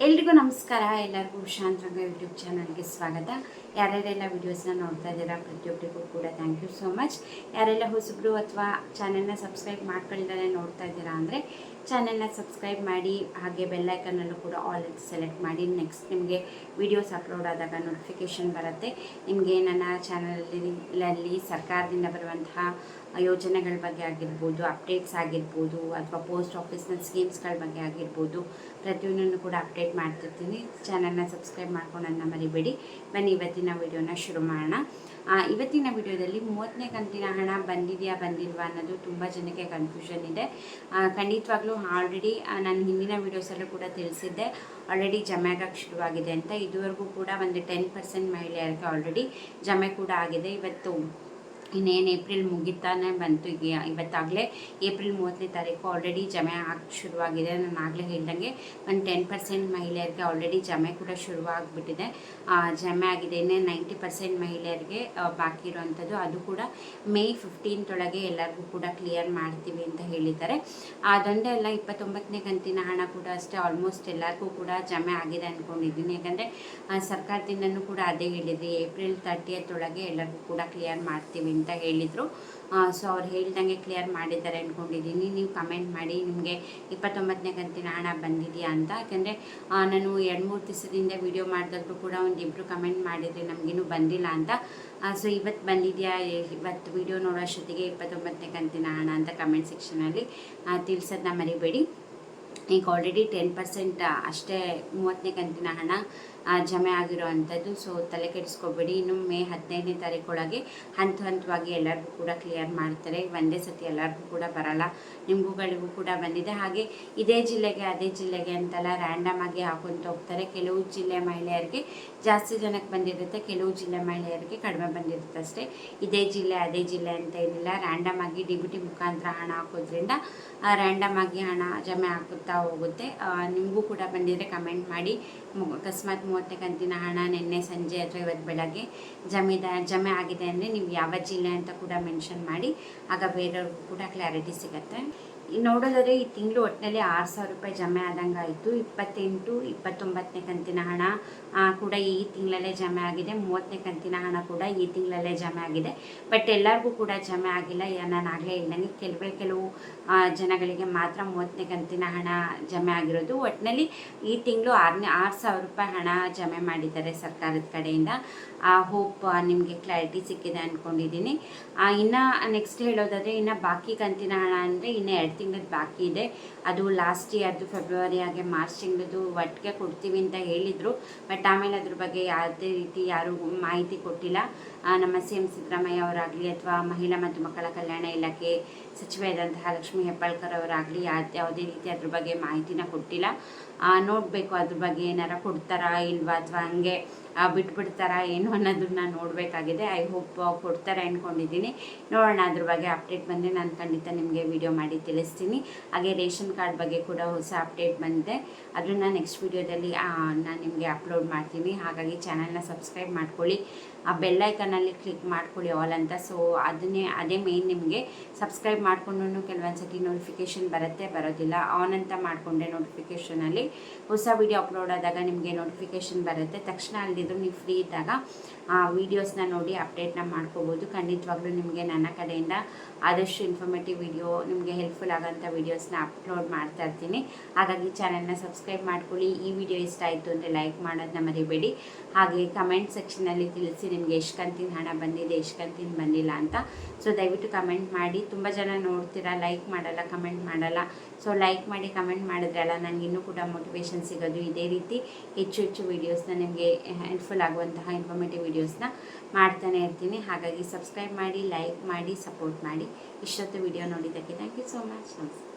ಎಲ್ರಿಗೂ ನಮಸ್ಕಾರ. ಎಲ್ಲರಿಗೂ ಶಾಂತರಂಗ ಯೂಟ್ಯೂಬ್ ಚಾನಲ್ಗೆ ಸ್ವಾಗತ. ಯಾರ್ಯಾರೆಲ್ಲ ವೀಡಿಯೋಸ್ನ ನೋಡ್ತಾ ಇದ್ದೀರಾ ಪ್ರತಿಯೊಬ್ಬರಿಗೂ ಕೂಡ ಥ್ಯಾಂಕ್ ಯು ಸೋ ಮಚ್. ಯಾರೆಲ್ಲ ಹೊಸಬ್ರು ಅಥವಾ ಚಾನೆಲ್ನ ಸಬ್ಸ್ಕ್ರೈಬ್ ಮಾಡ್ಕೊಳ್ದೇ ನೋಡ್ತಾ ಇದ್ದೀರಾ ಅಂದರೆ ಚಾನೆಲ್ನ ಸಬ್ಸ್ಕ್ರೈಬ್ ಮಾಡಿ, ಹಾಗೆ ಬೆಲ್ಲೈಕನ್ನಲ್ಲೂ ಕೂಡ ಆಲ್ ಅಂತ ಸೆಲೆಕ್ಟ್ ಮಾಡಿ. ನೆಕ್ಸ್ಟ್ ನಿಮಗೆ ವೀಡಿಯೋಸ್ ಅಪ್ಲೋಡ್ ಆದಾಗ ನೋಟಿಫಿಕೇಷನ್ ಬರುತ್ತೆ. ನಿಮಗೆ ನನ್ನ ಚಾನಲಲ್ಲಿ ಸರ್ಕಾರದಿಂದ ಬರುವಂತಹ ಯೋಜನೆಗಳ ಬಗ್ಗೆ ಆಗಿರ್ಬೋದು, ಅಪ್ಡೇಟ್ಸ್ ಆಗಿರ್ಬೋದು, ಅಥವಾ ಪೋಸ್ಟ್ ಆಫೀಸ್ನ ಸ್ಕೀಮ್ಸ್ಗಳ ಬಗ್ಗೆ ಆಗಿರ್ಬೋದು, ಪ್ರತಿಯೊಂದನ್ನು ಕೂಡ ಅಪ್ಡೇಟ್ ಮಾಡ್ತಿರ್ತೀನಿ. ಚಾನಲ್ನ ಸಬ್ಸ್ಕ್ರೈಬ್ ಮಾಡ್ಕೊಳ್ಳೋದನ್ನ ಮರಿಬೇಡಿ. ಬನ್ನಿ ಇವತ್ತಿನ ವಿಡಿಯೋನ ಶುರು ಮಾಡೋಣ. ಇವತ್ತಿನ ವಿಡಿಯೋದಲ್ಲಿ 30ನೇ ಕಂತಿನ ಹಣ ಬಂದಿದೆಯಾ ಬಂದಿಲ್ವಾ ಅನ್ನೋದು ತುಂಬ ಜನಕ್ಕೆ ಕನ್ಫ್ಯೂಷನ್ ಇದೆ. ಖಂಡಿತವಾಗ್ಲೂ ಆಲ್ರೆಡಿ ನಾನು ಹಿಂದಿನ ವೀಡಿಯೋಸಲ್ಲೂ ಕೂಡ ತಿಳಿಸಿದ್ದೆ, ಆಲ್ರೆಡಿ ಜಮೆ ಆಗೋಕ್ಕೆ ಶುರುವಾಗಿದೆ ಅಂತ. ಇದುವರೆಗೂ ಕೂಡ ಒಂದು 10% ಮಹಿಳೆಯರಿಗೆ ಆಲ್ರೆಡಿ ಜಮೆ ಕೂಡ ಆಗಿದೆ. ಇವತ್ತು ಇನ್ನೇನು ಏಪ್ರಿಲ್ ಮುಗಿತಾನೆ ಬಂತು. ಇವತ್ತಾಗಲೇ ಏಪ್ರಿಲ್ 30ನೇ ತಾರೀಕು ಆಲ್ರೆಡಿ ಜಮೆ ಆಗಕ್ಕೆ ಶುರುವಾಗಿದೆ. ನಾನು ಆಗಲೇ ಹೇಳ್ದಂಗೆ ಒಂದು 10% ಮಹಿಳೆಯರಿಗೆ ಆಲ್ರೆಡಿ ಜಮೆ ಕೂಡ ಶುರುವಾಗ್ಬಿಟ್ಟಿದೆ, ಜಮೆ ಆಗಿದೆ. ಇನ್ನೇ 90% ಮಹಿಳೆಯರಿಗೆ ಬಾಕಿ ಇರುವಂಥದ್ದು, ಅದು ಕೂಡ ಮೇ 15 ಎಲ್ಲರಿಗೂ ಕೂಡ ಕ್ಲಿಯರ್ ಮಾಡ್ತೀವಿ ಅಂತ ಹೇಳಿದ್ದಾರೆ. ಅದೊಂದೇ ಅಲ್ಲ, 29ನೇ ಕಂತಿನ ಹಣ ಕೂಡ ಅಷ್ಟೇ ಆಲ್ಮೋಸ್ಟ್ ಎಲ್ಲರಿಗೂ ಕೂಡ ಜಮೆ ಆಗಿದೆ ಅಂದ್ಕೊಂಡಿದ್ದೀನಿ. ಯಾಕಂದರೆ ಸರ್ಕಾರದಿಂದನೂ ಕೂಡ ಅದೇ ಹೇಳಿದ್ರಿ, ಏಪ್ರಿಲ್ 30th ಎಲ್ಲರಿಗೂ ಕೂಡ ಕ್ಲಿಯರ್ ಮಾಡ್ತೀವಿ ಅಂತ ಹೇಳಿದರು. ಸೊ ಅವ್ರು ಹೇಳ್ದಂಗೆ ಕ್ಲಿಯರ್ ಮಾಡಿದ್ದಾರೆ ಅಂದ್ಕೊಂಡಿದ್ದೀನಿ. ನೀವು ಕಮೆಂಟ್ ಮಾಡಿ ನಿಮಗೆ 29ನೇ ಕಂತಿನ ಹಣ ಬಂದಿದೆಯಾ ಅಂತ. ಯಾಕೆಂದರೆ ನಾನು 2-3 ದಿವಸದಿಂದ ವೀಡಿಯೋ ಮಾಡಿದಾಗಲೂ ಕೂಡ ಒಂದಿಬ್ಬರು ಕಮೆಂಟ್ ಮಾಡಿದರೆ ನಮಗಿನ್ನೂ ಬಂದಿಲ್ಲ ಅಂತ. ಸೊ ಇವತ್ತು ಬಂದಿದೆಯಾ, ಇವತ್ತು ವೀಡಿಯೋ ನೋಡೋ ಅಷ್ಟೊತ್ತಿಗೆ 29ನೇ ಕಂತಿನ ಹಣ ಅಂತ ಕಮೆಂಟ್ ಸೆಕ್ಷನಲ್ಲಿ ತಿಳಿಸೋದನ್ನ ಮರಿಬೇಡಿ. ಈಗ ಆಲ್ರೆಡಿ 10% ಅಷ್ಟೇ 30ನೇ ಕಂತಿನ ಹಣ ಜಮೆ ಆಗಿರೋ ಅಂಥದ್ದು. ಸೊ ತಲೆ ಕೆಡಿಸ್ಕೋಬೇಡಿ. ಇನ್ನು ಮೇ 15ನೇ ತಾರೀಕೊಳಗೆ ಹಂತವಾಗಿ ಎಲ್ಲರಿಗೂ ಕೂಡ ಕ್ಲಿಯರ್ ಮಾಡ್ತಾರೆ. ಒಂದೇ ಸತಿ ಎಲ್ಲರಿಗೂ ಕೂಡ ಬರಲ್ಲ, ನಿಮಗುಗಳಿಗೂ ಕೂಡ ಬಂದಿದೆ. ಹಾಗೆ ಇದೇ ಜಿಲ್ಲೆಗೆ ಅದೇ ಜಿಲ್ಲೆಗೆ ಅಂತಲ್ಲ, ರ್ಯಾಂಡಮ್ ಆಗಿ ಹಾಕೊಂತ ಹೋಗ್ತಾರೆ. ಕೆಲವು ಜಿಲ್ಲೆ ಮಹಿಳೆಯರಿಗೆ ಜಾಸ್ತಿ ಜನಕ್ಕೆ ಬಂದಿರುತ್ತೆ, ಕೆಲವು ಜಿಲ್ಲೆ ಮಹಿಳೆಯರಿಗೆ ಕಡಿಮೆ ಬಂದಿರುತ್ತೆ ಅಷ್ಟೇ. ಇದೇ ಜಿಲ್ಲೆ ಅದೇ ಜಿಲ್ಲೆ ಅಂತ ಏನಿಲ್ಲ. ರ್ಯಾಂಡಮ್ ಆಗಿ DBT ಮುಖಾಂತರ ಹಣ ಹಾಕೋದ್ರಿಂದ ರ್ಯಾಂಡಮ್ ಆಗಿ ಹಣ ಜಮೆ ಹಾಕುತ್ತಾ ಹೋಗುತ್ತೆ. ನಿಮಗೂ ಕೂಡ ಬಂದಿದ್ದರೆ ಕಮೆಂಟ್ ಮಾಡಿ. ಅಕಸ್ಮಾತ್ 30ನೇ ಕಂತಿನ ಹಣ ನಿನ್ನೆ ಸಂಜೆ ಅಥವಾ ಇವತ್ತು ಬೆಳಗ್ಗೆ ಜಮೆ ಆಗಿದೆ ಅಂದರೆ ನೀವು ಯಾವ ಜಿಲ್ಲೆ ಅಂತ ಕೂಡ ಮೆನ್ಷನ್ ಮಾಡಿ, ಆಗ ಬೇರೆಯವ್ರಿಗೂ ಕೂಡ ಕ್ಲಾರಿಟಿ ಸಿಗುತ್ತೆ. ನೋಡೋದಾದರೆ ಈ ತಿಂಗಳು ಒಟ್ಟಿನಲ್ಲಿ 6,000 ರೂಪಾಯಿ ಜಮೆ ಆದಂಗೆ ಆಯಿತು. 28, 29ನೇ ಕಂತಿನ ಹಣ ಕೂಡ ಈ ತಿಂಗಳಲ್ಲೇ ಜಮೆ ಆಗಿದೆ. 30ನೇ ಕಂತಿನ ಹಣ ಕೂಡ ಈ ತಿಂಗಳಲ್ಲೇ ಜಮೆ ಆಗಿದೆ. ಬಟ್ ಎಲ್ಲರಿಗೂ ಕೂಡ ಜಮೆ ಆಗಿಲ್ಲ. ನಾನು ಆಗಲೇ ಹೇಳ್ದಂಗೆ ಕೆಲವು ಜನಗಳಿಗೆ ಮಾತ್ರ 30ನೇ ಕಂತಿನ ಹಣ ಜಮೆ ಆಗಿರೋದು. ಒಟ್ಟಿನಲ್ಲಿ ಈ ತಿಂಗಳು 6,000 ರೂಪಾಯಿ ಹಣ ಜಮೆ ಮಾಡಿದ್ದಾರೆ ಸರ್ಕಾರದ ಕಡೆಯಿಂದ. ಹೋಪ್ ನಿಮಗೆ ಕ್ಲಾರಿಟಿ ಸಿಕ್ಕಿದೆ ಅಂದ್ಕೊಂಡಿದ್ದೀನಿ. ಇನ್ನು ನೆಕ್ಸ್ಟ್ ಹೇಳೋದಾದರೆ, ಇನ್ನು ಬಾಕಿ ಕಂತಿನ ಹಣ ಅಂದರೆ ಇನ್ನು 2 ತಿಂಗಳದ್ದು ಬಾಕಿ ಇದೆ. ಅದು ಲಾಸ್ಟ್ ಇಯರ್ದು ಫೆಬ್ರವರಿ ಹಾಗೆ ಮಾರ್ಚ್ ತಿಂಗಳದ್ದು ಒಟ್ಟಿಗೆ ಕೊಡ್ತೀವಿ ಅಂತ ಹೇಳಿದರು. ಬಟ್ ಆಮೇಲೆ ಅದ್ರ ಬಗ್ಗೆ ಯಾವುದೇ ರೀತಿ ಯಾರೂ ಮಾಹಿತಿ ಕೊಟ್ಟಿಲ್ಲ. ನಮ್ಮ CM ಸಿದ್ದರಾಮಯ್ಯ ಅವರಾಗಲಿ ಅಥವಾ ಮಹಿಳಾ ಮತ್ತು ಮಕ್ಕಳ ಕಲ್ಯಾಣ ಇಲಾಖೆ ಸಚಿವೆಯಾದಂತಹ ಲಕ್ಷ್ಮೀ ಹೆಬ್ಬಾಳ್ಕರ್ ಅವರಾಗಲಿ ಯಾವುದೇ ರೀತಿ ಅದ್ರ ಬಗ್ಗೆ ಮಾಹಿತಿನ ಕೊಟ್ಟಿಲ್ಲ. ನೋಡಬೇಕು ಅದ್ರ ಬಗ್ಗೆ ಏನಾರ ಕೊಡ್ತಾರಾ ಇಲ್ವಾ, ಅಥವಾ ಹಂಗೆ ಬಿಟ್ಬಿಡ್ತಾರಾ ಏನು ಅನ್ನೋದನ್ನ ನೋಡಬೇಕಾಗಿದೆ. ಐ ಹೋಪ್ ಕೊಡ್ತಾರೆ ಅಂದ್ಕೊಂಡಿದ್ದೀನಿ. ನೋಡೋಣ, ಅದ್ರ ಬಗ್ಗೆ ಅಪ್ಡೇಟ್ ಬಂದರೆ ನಾನು ಖಂಡಿತ ನಿಮಗೆ ವಿಡಿಯೋ ಮಾಡಿ ತಿಳಿಸ್ತೀನಿ. ಹಾಗೆ ರೇಷನ್ ಕಾರ್ಡ್ ಬಗ್ಗೆ ಕೂಡ ಹೊಸ ಅಪ್ಡೇಟ್ ಬಂದಿದೆ, ಅದನ್ನು ನೆಕ್ಸ್ಟ್ ವಿಡಿಯೋದಲ್ಲಿ ನಾನು ನಿಮಗೆ ಅಪ್ಲೋಡ್ ಮಾಡ್ತೀನಿ. ಹಾಗಾಗಿ ಚಾನಲ್ನ ಸಬ್ಸ್ಕ್ರೈಬ್ ಮಾಡ್ಕೊಳ್ಳಿ, ಆ ಬೆಲ್ಲೈಕನ್ನಲ್ಲಿ ಕ್ಲಿಕ್ ಮಾಡ್ಕೊಳ್ಳಿ ಆಲ್ ಅಂತ. ಸೊ ಅದೇ ಮೇಯ್ನ್. ನಿಮಗೆ ಸಬ್ಸ್ಕ್ರೈಬ್ ಮಾಡಿಕೊಂಡು ಕೆಲವೊಂದು ಸತಿ ನೋಟಿಫಿಕೇಷನ್ ಬರೋದಿಲ್ಲ. ಆನ್ ಅಂತ ಮಾಡಿಕೊಂಡೆ ನೋಟಿಫಿಕೇಷನಲ್ಲಿ ಹೊಸ ವೀಡಿಯೋ ಅಪ್ಲೋಡ್ ಆದಾಗ ನಿಮಗೆ ನೋಟಿಫಿಕೇಷನ್ ಬರುತ್ತೆ. ತಕ್ಷಣ ಅಲ್ಲಿದ್ರು ನೀವು ಫ್ರೀ ಇದ್ದಾಗ ವೀಡಿಯೋಸ್ನ ನೋಡಿ ಅಪ್ಡೇಟ್ನ ಮಾಡ್ಕೋಬೋದು. ಖಂಡಿತವಾಗ್ಲೂ ನಿಮಗೆ ನನ್ನ ಕಡೆಯಿಂದ ಆದಷ್ಟು ಇನ್ಫಾರ್ಮೇಟಿವ್ ವಿಡಿಯೋ, ನಿಮಗೆ ಹೆಲ್ಪ್ಫುಲ್ ಆಗೋಂಥ ವೀಡಿಯೋಸ್ನ ಅಪ್ಲೋಡ್ ಮಾಡ್ತಾ ಇರ್ತೀನಿ. ಹಾಗಾಗಿ ಚಾನಲ್ನ ಸಬ್ಸ್ಕ್ರೈಬ್ ಮಾಡ್ಕೊಳ್ಳಿ. ಈ ವಿಡಿಯೋ ಇಷ್ಟ ಆಯಿತು ಅಂದರೆ ಲೈಕ್ ಮಾಡೋದನ್ನ ಮರಿಬೇಡಿ. ಹಾಗೆ ಕಮೆಂಟ್ ಸೆಕ್ಷನಲ್ಲಿ ತಿಳಿಸಿ ನಿಮಗೆ ಎಷ್ಟು ಕಂತಿನ ಹಣ ಬಂದಿದೆ, ಎಷ್ಟು ಕಂತಿನ ಬಂದಿಲ್ಲ ಅಂತ. ಸೊ ದಯವಿಟ್ಟು ಕಮೆಂಟ್ ಮಾಡಿ. ತುಂಬ ಜನ ನೋಡ್ತೀರಾ, ಲೈಕ್ ಮಾಡಲ್ಲ, ಕಮೆಂಟ್ ಮಾಡಲ್ಲ. ಸೊ ಲೈಕ್ ಮಾಡಿ, ಕಮೆಂಟ್ ಮಾಡಿದ್ರಲ್ಲ ನನಗೆ ಇನ್ನೂ ಕೂಡ ಮೋಟಿವೇಶನ್ ಸಿಗೋದು. ಇದೇ ರೀತಿ ಹೆಚ್ಚು ವೀಡಿಯೋಸ್ನ ನಿಮಗೆ ಹೆಲ್ಪ್ಫುಲ್ ಆಗುವಂತಹ ಇನ್ಫಾರ್ಮೇಟಿವ್ ವೀಡಿಯೋಸ್ನ ಮಾಡ್ತಾನೆ ಇರ್ತೀನಿ. ಹಾಗಾಗಿ ಸಬ್ಸ್ಕ್ರೈಬ್ ಮಾಡಿ, ಲೈಕ್ ಮಾಡಿ, ಸಪೋರ್ಟ್ ಮಾಡಿ. ಇಷ್ಟೊತ್ತು ವಿಡಿಯೋ ನೋಡಿದ್ದಕ್ಕೆ ಥ್ಯಾಂಕ್ ಯು ಸೋ ಮಚ್. ನಮಸ್ತೆ.